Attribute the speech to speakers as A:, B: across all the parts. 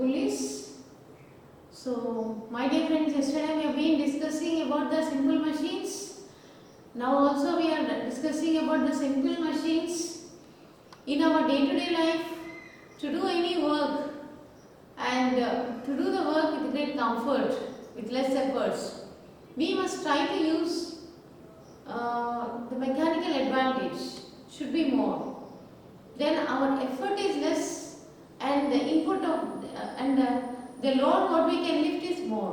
A: police. So, my dear friends, yesterday we have been discussing about the simple machines. Now also we are discussing about the simple machines in our day-to-day life to do any work and to do the work with great comfort, with less efforts. We must try to use the mechanical advantage should be more. Then our effort is less and the input of the load what we can lift is more.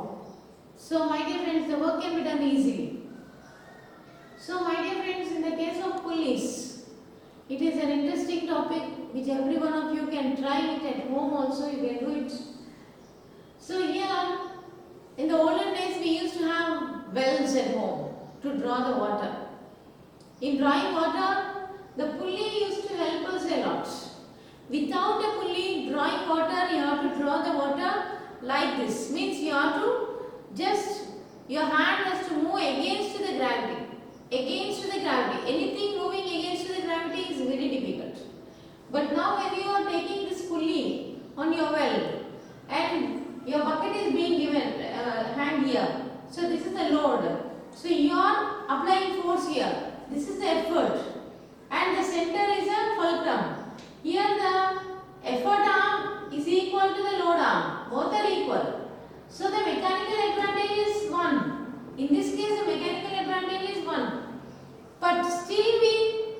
A: So my dear friends, the work can be done easily. So my dear friends, in the case of pulleys, it is an interesting topic which every one of you can try it at home also, you can do it. So here, in the olden days we used to have wells at home to draw the water. In drawing water, the pulley used to help us a lot. Without a pulley drawing water, you have to draw the water like this. Means you have to just, your hand has to move against the gravity. Against the gravity. Anything moving against the gravity is very difficult. But now when you are taking this pulley on your well and your bucket is being given hand here. So this is the load. So you are applying force here. This is the effort. And the center is a fulcrum. Here the effort arm is equal to the load arm. Both are equal. So the mechanical advantage is 1. In this case the mechanical advantage is 1. But still we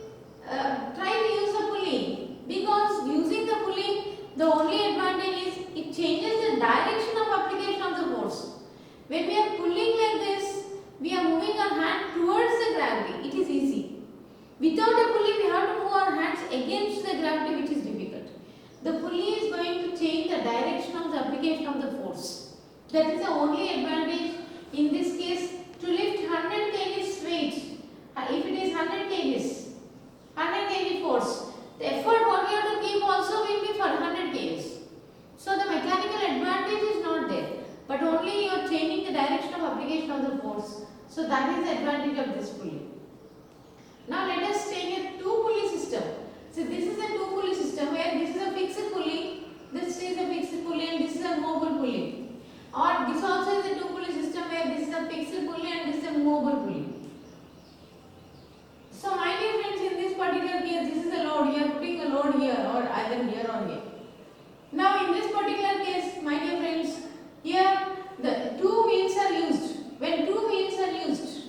A: try to use the pulley, because using the pulley the only advantage is it changes the direction of application of the force. When we are pulling like this, we are moving our hand towards the gravity. It is easy. Without a pulley, we have to move our hands against the gravity, which is difficult. The pulley is going to change the direction of the application of the force. That is the only advantage in this case to lift 100 kg weight. If it is 100 kg, 100 kg force, the effort what you have to keep also will be for 100 kg. So the mechanical advantage is not there, but only you are changing the direction of application of the force. So that is the advantage of this pulley. Now let us take a two-pulley system. So this is a two-pulley system where this is a fixed pulley, this is a fixed pulley and this is a mobile pulley. Or this also is a two-pulley system where this is a fixed pulley and this is a mobile pulley. So my dear friends, in this particular case, this is a load. You are putting a load here or either here or here. Now in this particular case, my dear friends, here the two wheels are used. When two wheels are used,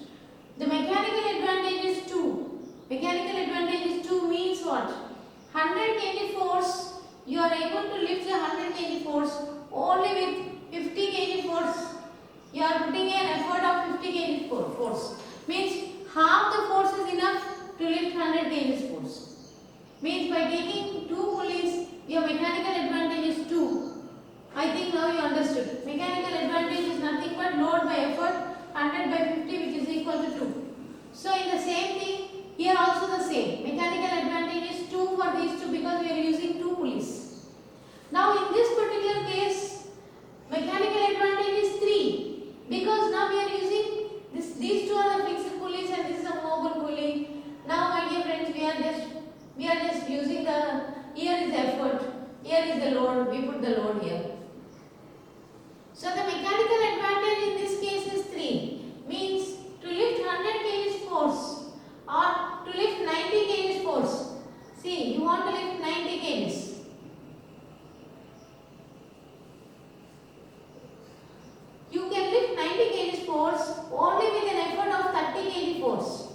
A: the mechanical advantage is 2. Mechanical advantage is 2 means what? 100 kg force, you are able to lift the 100 kg force only with 50 kg force. You are putting an effort of 50 kg force. Means half the force is enough to lift 100 kg force. Means by taking two pulleys, your mechanical advantage is 2. I think now you understood. Mechanical advantage is nothing but load by effort 100 by 50, which is equal to 2. So in the same thing, here also the same. Mechanical advantage is 2 for these two because we are using two pulleys. Now in this particular case, mechanical advantage is 3 because now we are using these two are the fixed pulleys and this is a mobile pulley. Now my dear friends, we are just using the, here is the effort, here is the load, we put the load here. So the mechanical advantage in this case is 3, means to lift 100 kg force or to lift 90 kg force. See, you want to lift 90 kg. You can lift 90 kg force only with an effort of 30 kg force.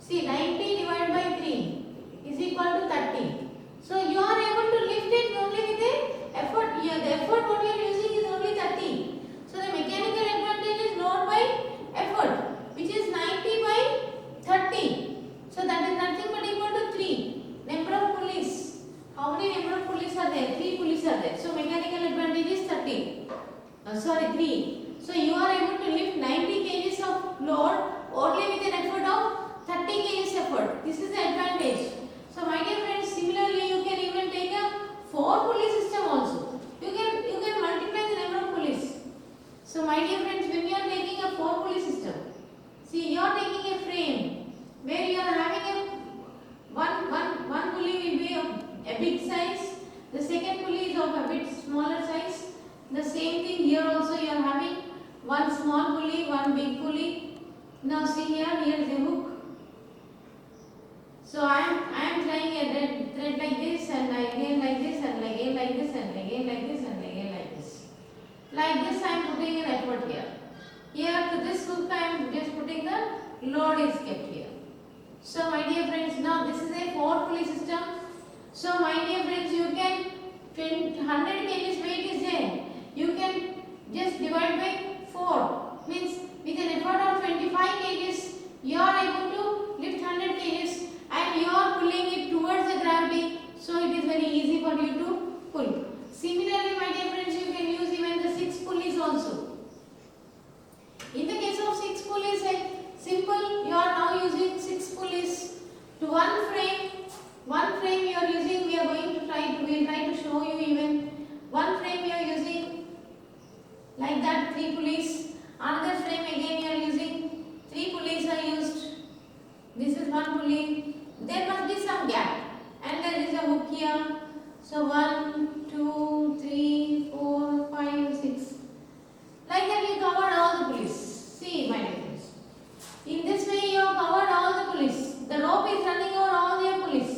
A: See, 90 divided by 3 is equal to 30. So you are able to lift it only with an effort. Here the effort what you are using is only 30. So the mechanical advantage is load by effort, which is 90 by 30. So that is nothing but equal to 3. Number of pulleys. How many number of pulleys are there? 3 pulleys are there. So mechanical advantage is 30. 3. So you are able to lift 90 kg of load only with an effort of 30 kg effort. This is the advantage. So my dear friends, similarly you can even take a 4 pulley system also. You can multiply the number of pulleys. So my dear friends, when you are taking a 4 pulley system, see you are taking a frame where you are having a one pulley will be of a big size, the second pulley is of a bit smaller size one small pulley, one big pulley. Now see here, here is a hook. So I am trying a red thread like this, and again like this, and again like this, and again like this, and again like this. Like this I am putting an effort here. Here to this hook I am just putting the load is kept here. So my dear friends, now this is a 4 pulley system. So my dear friends, you can 100 kgs weight is there. You can just divide by 4. Means with an effort of 25 kgs, you are able to lift 100 kgs and you are pulling it towards the gravity. So it is very easy for you to pull. Similarly, my dear friends, you can use even the 6 pulleys also. In the case of 6 pulleys, simple, you are now using 6 pulleys to one frame. One frame you are using, we will try to show you even. One frame you are using like that 3 pulleys. Another frame again you are using 3 pulleys are used. This is one pulley. There must be some gap, and there is a hook here. So 1, 2, 3, 4, 5, 6. Like that you covered all the pulleys. See, my dear friends. In this way you have covered all the pulleys. The rope is running over all their pulleys.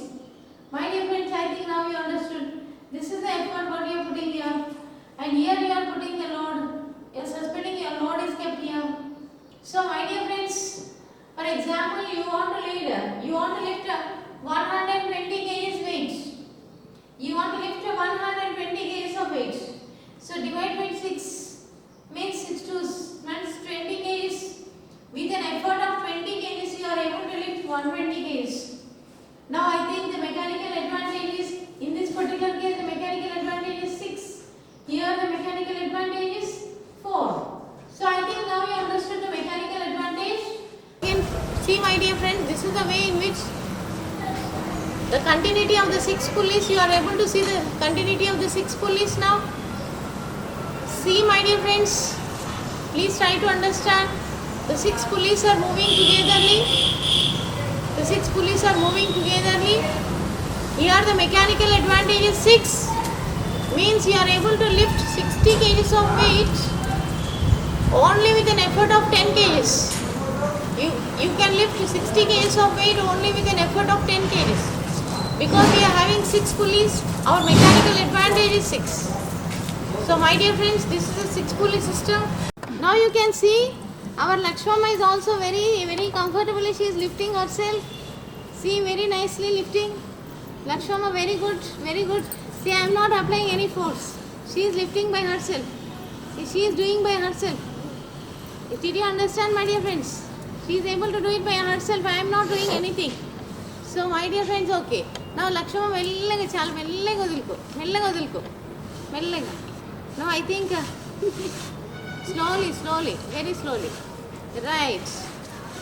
A: My dear friends, I think now you understood. This is the effort what you are putting here. And here you are putting the load. You are suspending your load is kept here. So my dear friends, for example, you want to lift 120 kgs weight. You want to lift 120 kgs of weight. So divide by 6 means 6 to means 20 kgs. With an effort of 20 kgs, you are able to lift 120 kgs. Now I think the mechanical advantage is, in this particular case, the mechanical advantage is 6. Here the mechanical advantage is 4. So I think now you understood the mechanical advantage. See, my dear friends, this is the way in which the continuity of the 6 pulleys, you are able to see the continuity of the 6 pulleys now. See, my dear friends, please try to understand. The 6 pulleys are moving togetherly. The 6 pulleys are moving togetherly. Here the mechanical advantage is 6. Means you are able to lift 60 kgs of weight only with an effort of 10 kgs. You can lift 60 kgs of weight only with an effort of 10 kgs. Because we are having 6 pulleys, our mechanical advantage is 6. So my dear friends, this is a 6 pulley system. Now you can see our Lakshmama is also very comfortably. She is lifting herself. See, very nicely lifting. Lakshmama, very good, very good. See, I am not applying any force. She is lifting by herself. See, she is doing by herself. Did you understand, my dear friends? She is able to do it by herself. I am not doing anything. So, my dear friends, okay. Now, Lakshmama, mellaga vadulko. Now, I think slowly, very slowly. Right.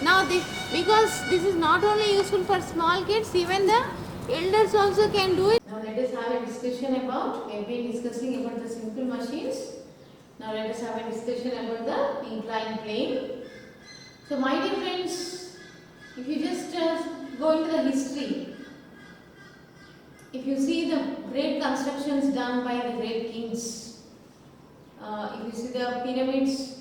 A: Now, because this is not only useful for small kids, even the elders also can do it. Now, let us have a discussion about, we have been discussing about the simple machines. Now, let us have a discussion about the inclined plane. So, my dear friends, if you just go into the history, if you see the great constructions done by the great kings, if you see the pyramids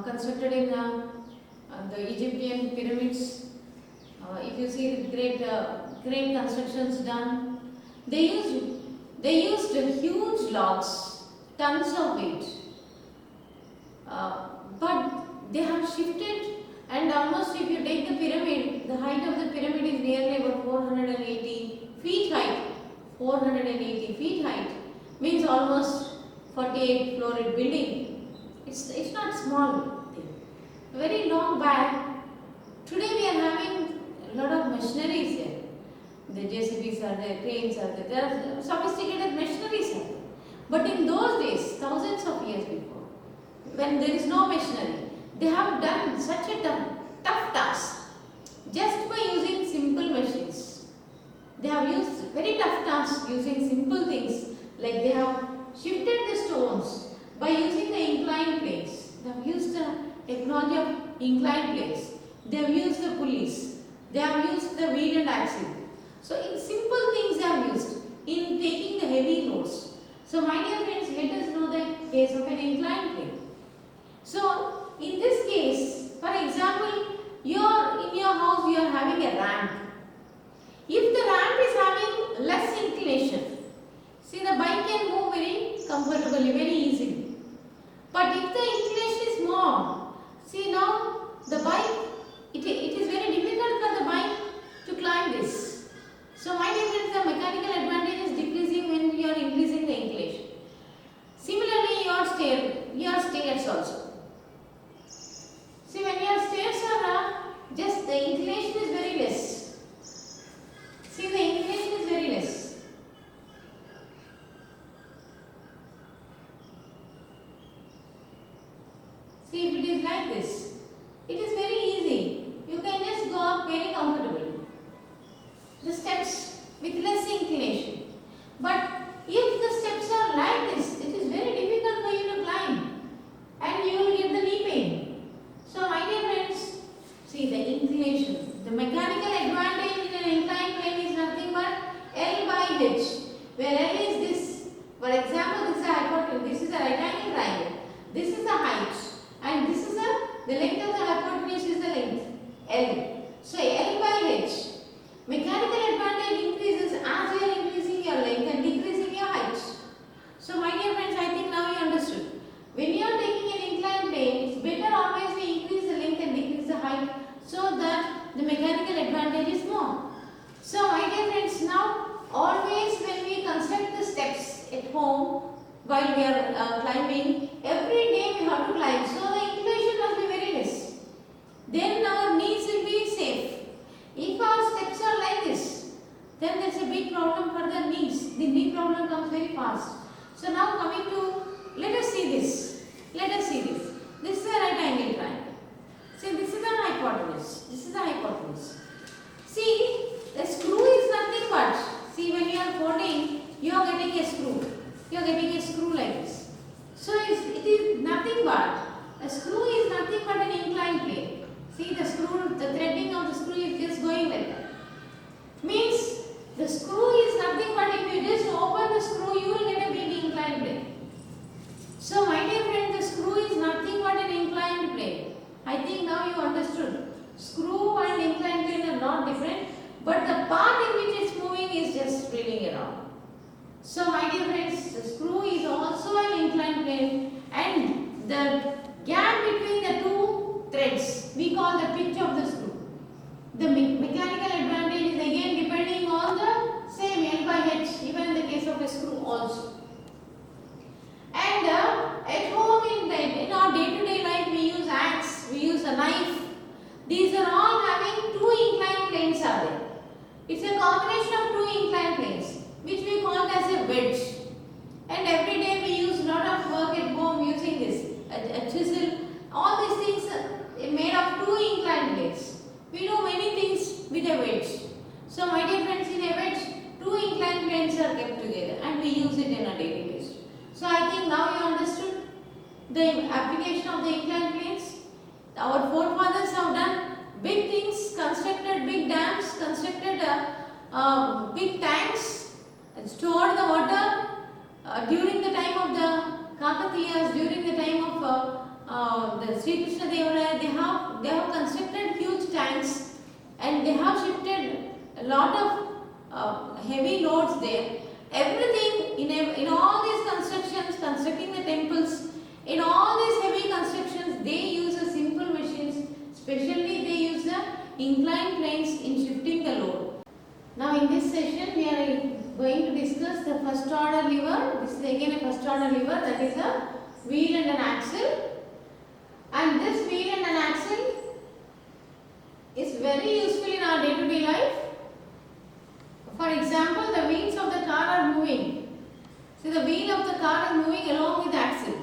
A: constructed in the Egyptian pyramids, if you see the great constructions done, they used huge logs, tons of weight, but they have shifted, and almost if you take the pyramid, the height of the pyramid is nearly about 480 feet height. 480 feet height means almost 48 florid building. It's not small thing. Very long back. Today we are having a lot of machineries here. The JCBs are there, cranes are there. There are sophisticated machineries here. But in those days, thousands of years before, when there is no machinery, they have done such a tough task just by using simple machines. They have used very tough tasks using simple things, like they have shifted the stones by using the inclined planes. They have used the technology of inclined planes. They have used the pulleys. They have used the wheel and axle. So in simple things they have used in taking the heavy loads. So my dear friends, let us know the case of an inclined plane. So in this case, for example, in your house you are having a ramp. If the ramp is having less inclination, see the bike can move very comfortably, very easily. But if the inclination is more, see now the bike, it is very difficult for the bike to climb this. So my dear friends, the mechanical advantage is decreasing when you are increasing the inclination. Similarly, your stairs also. See, when your stairs are just the inclination is very less. See, the inclination is very less. See, if it is like this, it is very easy. You can just go up very comfortably. The steps with less inclination. But if the steps are like this, it is very difficult for you to climb and you will get the knee pain. So my dear friends, see the inclination. The mechanical advantage in an inclined plane is nothing but L by H, where L is this. For example, this is a hypotenuse, this is a right angle triangle, this is the height, and this is the length of the hypotenuse is the length L. So L by H. Mechanical advantage increases as you are increasing your length and decreasing your height. So my dear friends, I think now you understood. When you are taking an inclined plane, it's better always to increase the length and decrease the height so that the mechanical advantage is more. So my dear friends, now always when we construct the steps at home while we are climbing, every day we have to climb. So the inclination must be very less. Then our knees will be safe. If our steps are like this, then there is a big problem for the knees. The knee problem comes very fast. So now coming to, let us see this. Let us see this. This is a right angle triangle. See, this is the hypotenuse. This is the hypotenuse. See, the screw is nothing but, see when you are folding, you are getting a screw. You are getting a screw like this. So it is nothing but, a screw is nothing but an inclined plane. See the screw, the threading of the screw is just going like that. Means the screw is nothing but if you just open the screw, you will get a big inclined plane. So my dear friend, the screw is nothing but an inclined plane. I think now you understood. Screw and inclined plane are not different, but the path in which it's moving is just spinning around. So my dear friends, the screw is also an inclined plane and the gap between the two threads we call the pitch of the screw. The mechanical advantage is again depending on the same L by H, even in the case of a screw also. And at home in our day-to-day life we use axe, we use a knife. These are all having two inclined planes are there. It's a combination of two inclined planes which we call as a wedge. And every day we use a lot of work at home using this, a chisel. All these things are made of two inclined planes. We do many things with a wedge. So my dear friends, in a wedge, two inclined planes are kept together and we use it in a daily basis. So I think now you understood the application of the inclined planes. Our forefathers have done big things, constructed big dams, constructed big tanks, and stored the water during the time of the Kakatiyas, during the time of the Sri Krishna Deva Raya. They have constructed huge tanks and they have shifted a lot of heavy loads there. Everything in all these constructions, constructing the temples, in all these heavy constructions, they use a simple machines. Especially they use the inclined planes in shifting the load. Now in this session we are going to discuss the first order lever. This is again a first order lever, that is a wheel and an axle. And this wheel and an axle is very useful in our day-to-day life. For example, the wheels of the car are moving. See, the wheel of the car is moving along with the axle.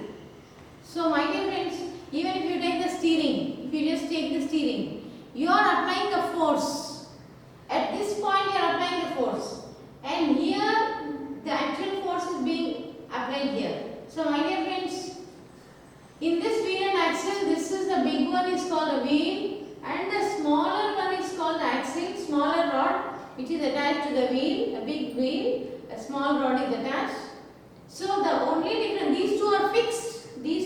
A: So my dear friends, even if you take the steering, if you just take the steering, you are applying the force. At this point you are applying the force. And here the actual force is being applied here. So my dear friends, in this wheel and axle, this is the big one is called a wheel and the smaller one is called the axle, smaller rod which is attached to the wheel, a big wheel, a small rod is attached. So the only difference, these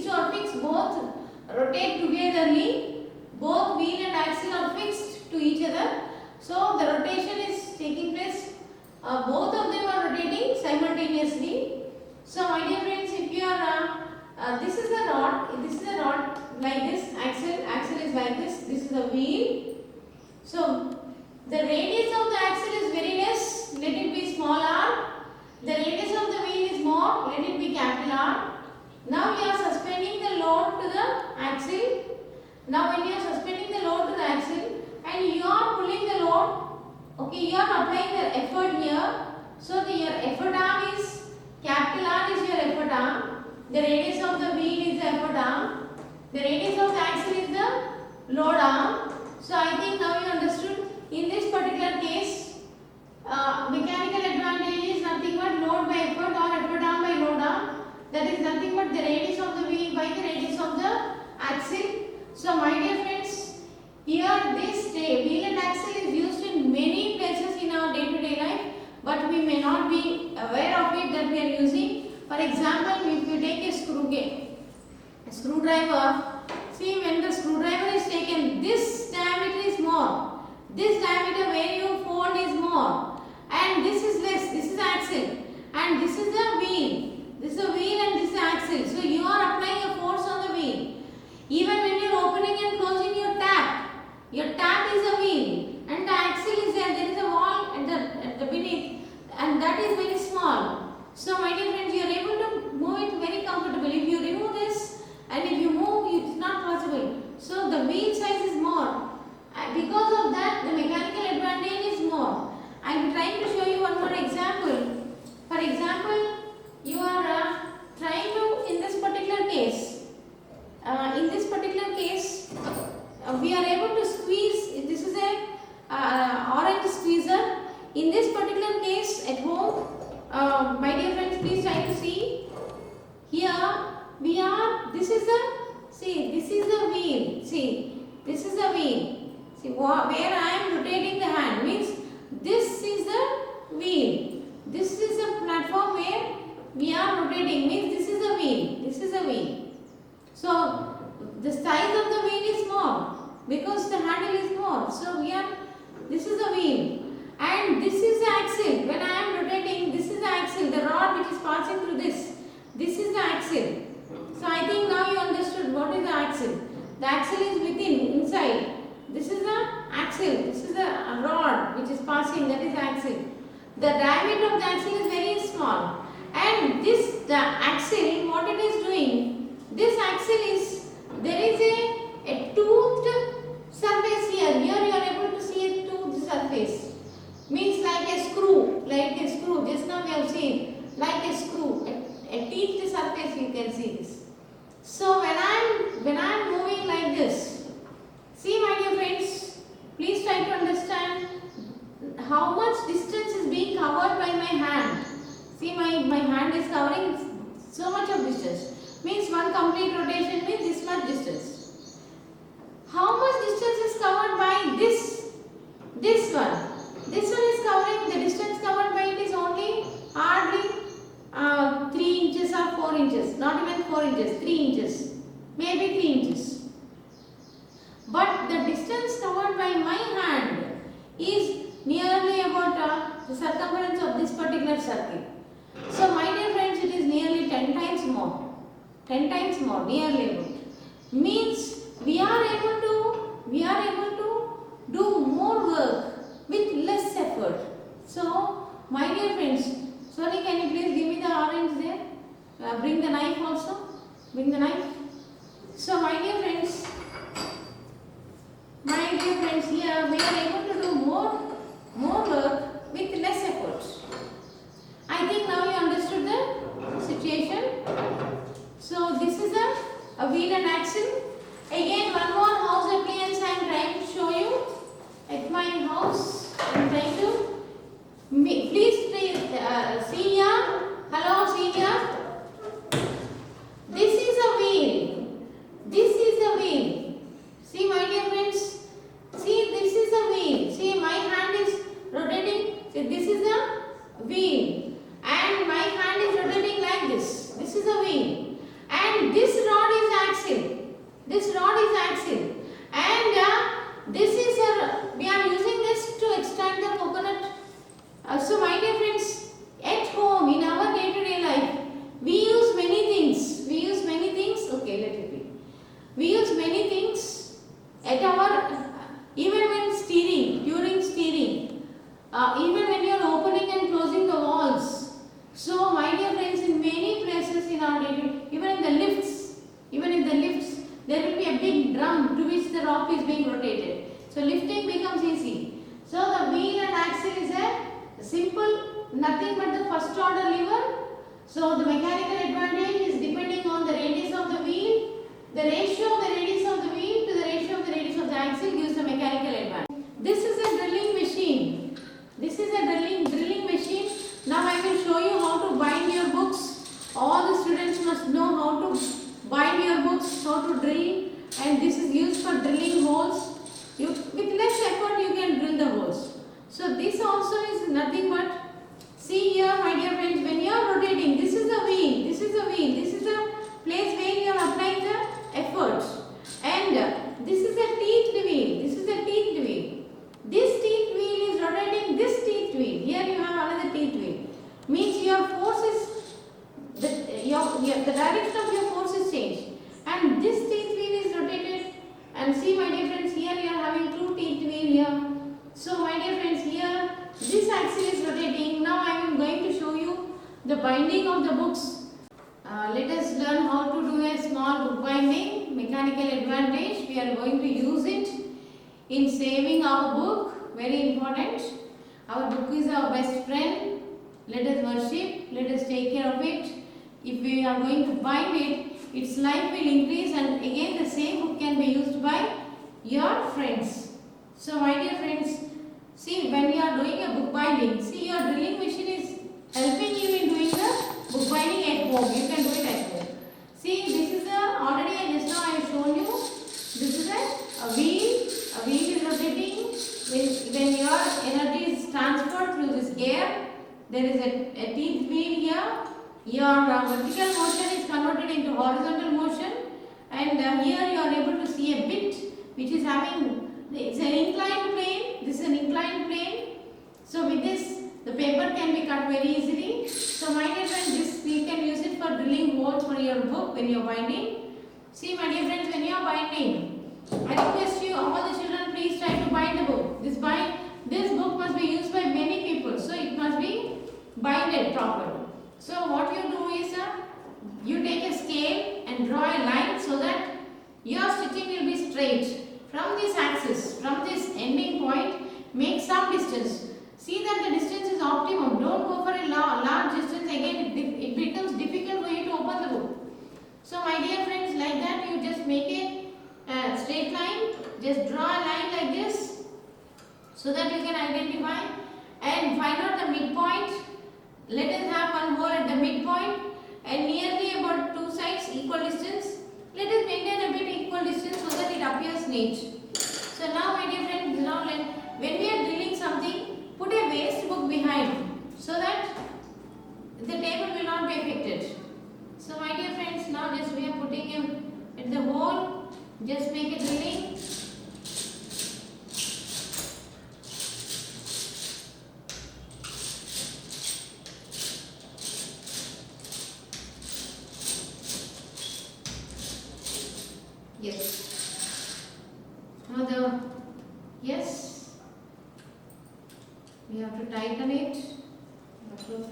A: two are fixed, both rotate togetherly. Both wheel and axle are fixed to each other. So the rotation is taking place. Both of them are rotating simultaneously. So my dear friends, if you are this is a rod like this, axle is like this is a wheel. So the radius of the axle is very less, let it be small r. The radius of the wheel is more, let it be capital R. Now you are suspending the load to the axle. Now when you are suspending the load to the axle and you are pulling the load, okay, you are applying the effort here. So your effort arm is, capital R is your effort arm. The radius of the wheel is the effort arm. The radius of the axle is the load arm. So I think now you understood. In this particular case, mechanical advantage is nothing but load by effort or effort arm by load arm. That is nothing but the radius of the wheel by the radius of the axle. So my dear friends, here this wheel and axle is used in many places in our day-to-day life, but we may not be aware of it that we are using. For example, if you take a screwdriver, see when the screwdriver is taken, this diameter is more. This diameter where you fold is more, and this is less. This is axle, and this is the wheel. This is a wheel and this is axle. So you are applying a force on the wheel. Even when you are opening and closing your tap is a wheel, and the axle is there. There is a wall at the beneath, and that is very small. So my dear friends, you are able to move it very comfortably. If you remove this and if you move, it is not possible. So the wheel size is more. Because of that, the mechanical advantage is more. I am trying to show you one more example. For example, you are trying to, in this particular case, we are able to squeeze. This is a orange squeezer. In this particular case, at home, my dear friends, please try to see. Here we are. This is the wheel. See, this is the wheel. See where I am rotating the hand means this is the wheel. This is a platform where we are rotating means this is a wheel. This is a wheel. So the size of the wheel is more because the handle is more. So this is the wheel and this is the axle. When I am rotating, this is the axle. The rod which is passing through this. This is the axle. So I think now you understood what is the axle. The axle is inside. This is the axle. This is the rod which is passing. That is the axle. The diameter of the axle is very small. And the axle, what it is doing, this axle is, there is a toothed surface here. Here you are able to see a toothed surface. Means like a screw. Just now we have seen. Like a screw. A teethed surface you can see this. So when I am moving like this, see my dear friends, please try to understand how much distance is being covered by my hand. See my hand is covering so much of distance. Means one complete rotation means this much distance. How much distance is covered by this one? This one is covering, the distance covered by it is only hardly 3 inches or 4 inches. Not even 4 inches, 3 inches. Maybe 3 inches. But the distance covered by my hand is nearly about the circumference of this particular circle. So my dear friends, it is nearly 10 times more. 10 times more, nearly about. Means we are able to do more work with less effort. So my dear friends, sorry, can you please give me the orange there? Bring the knife also. Bring the knife. So my dear friends, here we are able to do more work with less effort. I think now you understood the situation. So this is a wheel and axle. Again, one more house appliance I am trying to show you. At my house, I am trying to. Please see here. Hello, see here. This is a wheel. This is a wheel. See my dear friends. See, this is a wheel. See, my hand is rotating. See, this is a wheel. And my hand is rotating like this. This is a wheel. And this rod is axle. This drum to which the rope is being rotated. So lifting becomes easy. So the wheel and axle is a simple, nothing but the first order lever. So the mechanical advantage is depending on the radius of the wheel. The ratio of the radius of the wheel to the ratio of the radius of the axle gives the mechanical advantage. This is a drilling machine. This is a drilling machine. Now I will show you how to bind your books. All the students must know how to bind your books, how to drill, and this is used for drilling holes. With less effort you can drill the holes. So this also is nothing but, see here my dear friends, when you are rotating, this is the wheel, this is the wheel, this is the place where you are applying the effort, and this is the teethed wheel, this is the teethed wheel. This teethed wheel is rotating this teethed wheel. Here you have another teethed wheel. Means your force is, the direction of your force is changed, and this teethed wheel is rotated. And see my dear friends, here you are having two teethed wheel here. So my dear friends, here this axle is rotating. Now I am going to show you the binding of the books. Let us learn how to do a small book binding. Mechanical advantage. We are going to use it in saving our book. Very important. Our book is our best friend. Let us worship. Let us take care of it. If we are going to bind it, its life will increase, and again the same book can be used by your friends. So my dear friends, see, when you are doing a book binding, see, your drilling machine is helping you in doing the book binding at home. You can do it at home. See, this is already just now I have shown you. This is a wheel. A wheel is rotating. When your energy is transferred through this gear, there is a teeth wheel here. Your vertical motion is converted into horizontal motion, and here you are able to see a bit which is having, it's an inclined plane. This is an inclined plane. So with this, the paper can be cut very easily. So my dear friends, this you can use it for drilling holes for your book when you are binding. See my dear friends, when you are binding, I request you, all the children, please try to bind the book. This book must be used by many people, so it must be binded properly. So what you do is, you take a scale and draw a line so that your stitching will be straight. From this axis, from this ending point, make some distance. See that the distance is optimum. Don't go for a large distance. Again, it becomes difficult for you to open the book. So my dear friends, like that you just make a straight line. Just draw a line like this so that you can identify and find out the midpoint. Let us have one hole at the midpoint and nearly about two sides equal distance. Let us maintain a bit equal distance so that it appears neat. So now my dear friends, when we are drilling something, put a waste book behind so that the table will not be affected. So my dear friends, now just we are putting him at the hole. Just make a drilling. Yes. Now yes, we have to tighten it. Okay.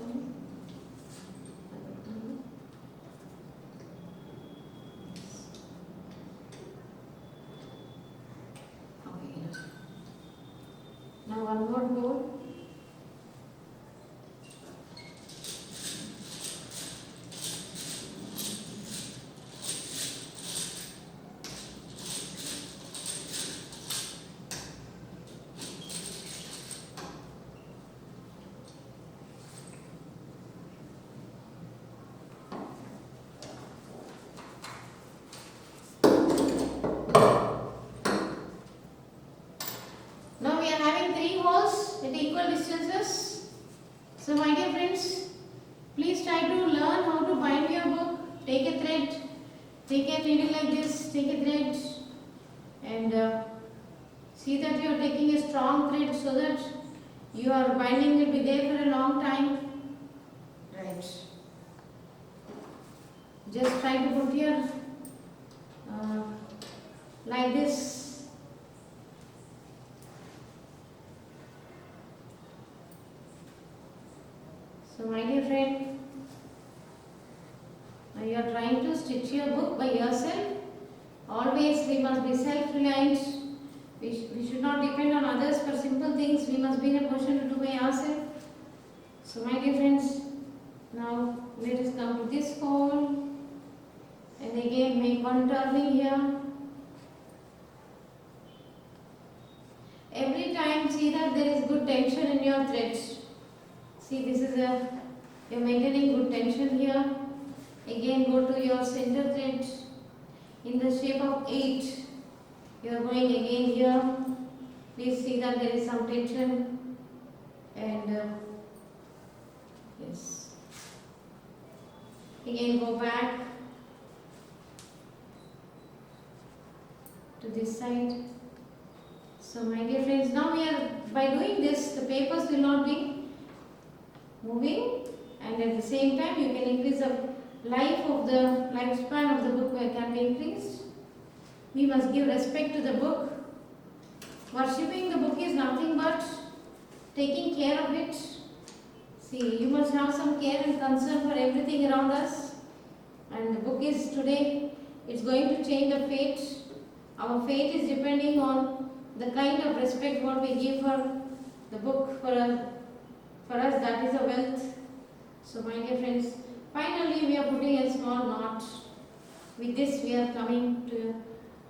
A: Now one more hole. Now we are having three holes at equal distances. So my dear friends, please try to learn how to bind your book. Take a thread, take a needle like this, take a thread, and see that you are taking a strong thread so that your binding will be there for a long time. Right. Just try to put your like this. So my dear friend, now you are trying to stitch your book by yourself. Always we must be self-reliant. We should not depend on others for simple things. We must be in a position to do by ourselves. So my dear friends, now let us come to this hole and again make one turning here. Every time see that there is good tension in your thread. See, this is you're maintaining good tension here. Again go to your center thread in the shape of 8. You are going again here. Please see that there is some tension and yes. Again go back to this side. So my dear friends, now we are, by doing this, the papers will not be moving, and at the same time you can increase the lifespan of the book can be increased. We must give respect to the book. Worshipping the book is nothing but taking care of it. See, you must have some care and concern for everything around us. And the book is today, it's going to change the fate. Our fate is depending on the kind of respect what we give for the book. For us that is a wealth. So my dear friends, finally we are putting a small knot. With this we are coming to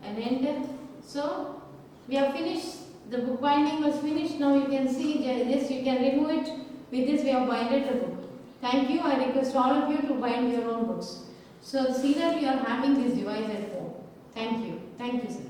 A: an end. So we have finished, the book binding was finished. Now you can see this, you can remove it. With this we have binded the book. Thank you. I request all of you to bind your own books. So see that you are having this device at home. Thank you. Thank you, sir.